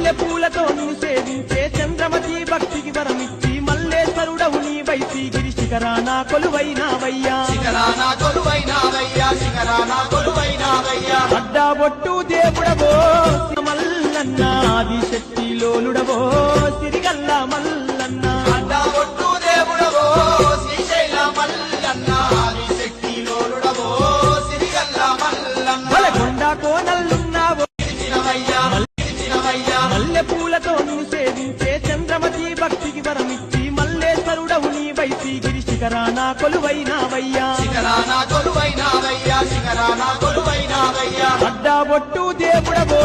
మల్లె పూలతో నిన్ను సేవించే చంద్రమతి భక్తికి వరమిచ్చి మల్లేశ్వరుడవు నీవైసి గిరి శిఖరాన కొలువైనావయ్యా అడ్డాబొట్టు దేవుడవో మల్లన్న ఆదిశక్తి లోలుడవో సిరిగల్ల మల్లన్న అడ్డాబొట్టు దేవుడవో శ్రీశైల మల్లన్న ఆదిశక్తి లోలుడవో సిరిగల్ల మల్లన్న కొండ కోనల్లున్నావో మల్లె పూలతో నిన్ను సేవించే చంద్రమతి భక్తికి వరమిచ్చి మల్లేశ్వరుడవు నీవైసి గిరి శిఖరాన కొలువైనావయ్యా అడ్డాబొట్టు అడ్డాబొట్టు దేవుడవో